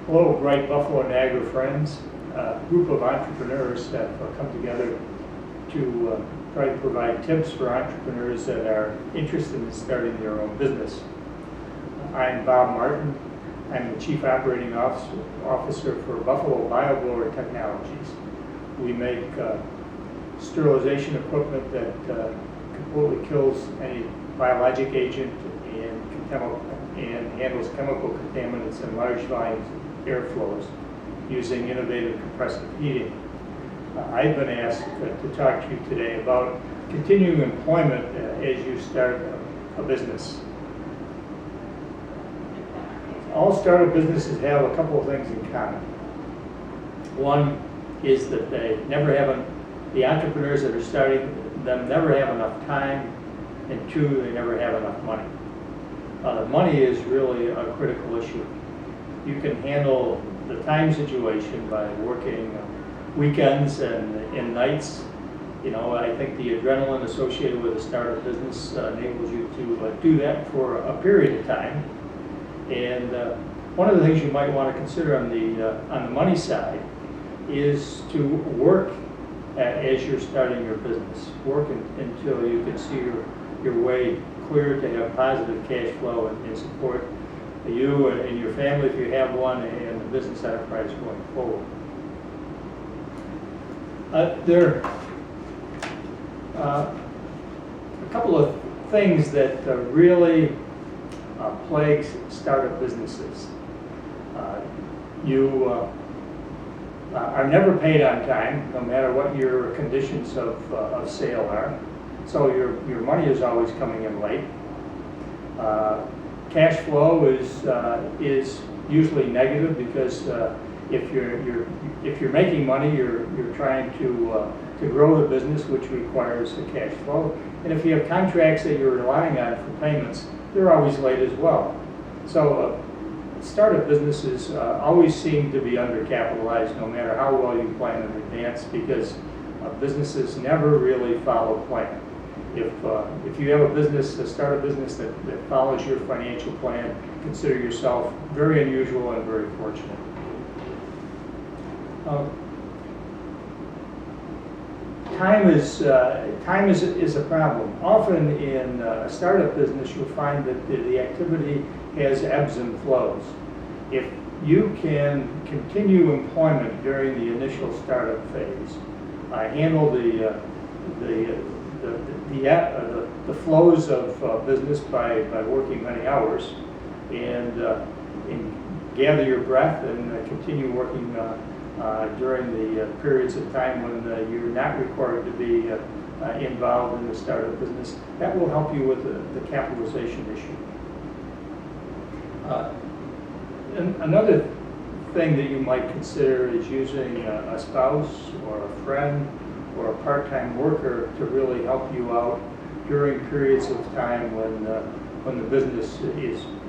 Hello, Bright Buffalo Niagara friends. A group of entrepreneurs have come together to try to provide tips for entrepreneurs that are interested in starting their own business. I'm Bob Martin. I'm the Chief Operating Officer for Buffalo BioBlower Technologies. We make sterilization equipment that completely kills any biologic agent and handles chemical contaminants in large volumes airflows using innovative compressive heating. I've been asked to talk to you today about continuing employment as you start a business. All startup businesses have a couple of things in common. One is that the entrepreneurs that are starting them never have enough time, and two, they never have enough money. The money is really a critical issue. You can handle the time situation by working weekends and nights. You know, I think the adrenaline associated with a startup business enables you to do that for a period of time. And one of the things you might want to consider on the money side is to work as you're starting your business. Work until you can see your way clear to have positive cash flow and support you and your family if you have one, and the business enterprise going forward. There are a couple of things that really plagues startup businesses. You are never paid on time, no matter what your conditions of sale are. So your money is always coming in late. Cash flow is usually negative because if you're making money, you're trying to grow the business, which requires the cash flow. And if you have contracts that you're relying on for payments, they're always late as well. So startup businesses always seem to be undercapitalized, no matter how well you plan in advance, because businesses never really follow plan. If you have a startup business that follows your financial plan, consider yourself very unusual and very fortunate. Time is a problem. Often in a startup business, you'll find that the activity has ebbs and flows. If you can continue employment during the initial startup phase, handle the flows of business by working many hours, and gather your breath and continue working during the periods of time when you're not required to be involved in the startup business, that will help you with the capitalization issue. Another thing that you might consider is using a spouse or a friend or a part-time worker to really help you out during periods of time when the business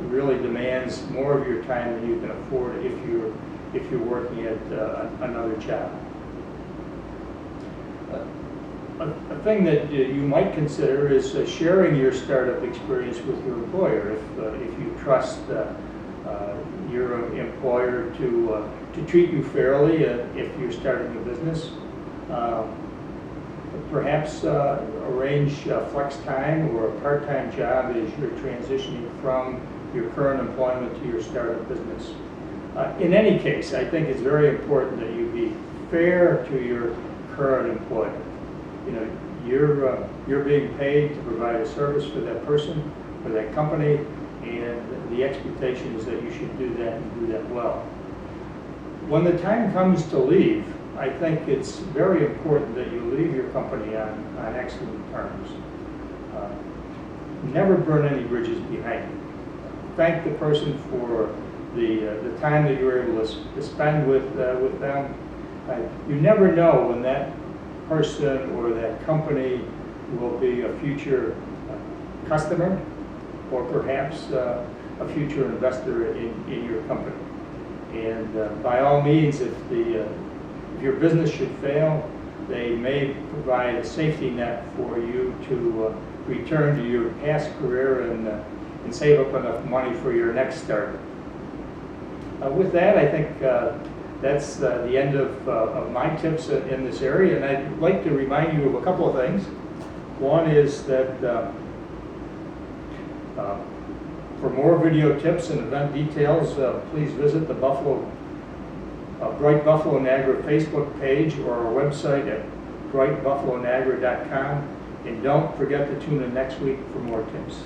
really demands more of your time than you can afford if you're working at another job. A thing that you might consider is sharing your startup experience with your employer if you trust your employer to treat you fairly if you're starting a business. Perhaps arrange flex time or a part-time job as you're transitioning from your current employment to your startup business. In any case, I think it's very important that you be fair to your current employer. You know, you're being paid to provide a service for that person, for that company, and the expectation is that you should do that and do that well. When the time comes to leave, I think it's very important that you leave your company on excellent terms. Never burn any bridges behind you. Thank the person for the time that you were able to spend with them. You never know when that person or that company will be a future customer or perhaps a future investor in your company. And by all means, if your business should fail, they may provide a safety net for you to return to your past career and save up enough money for your next start. With that, I think that's the end of my tips in this area, and I'd like to remind you of a couple of things. One is that for more video tips and event details, please visit the Bright Buffalo Niagara Facebook page or our website at brightbuffaloniagara.com. And don't forget to tune in next week for more tips.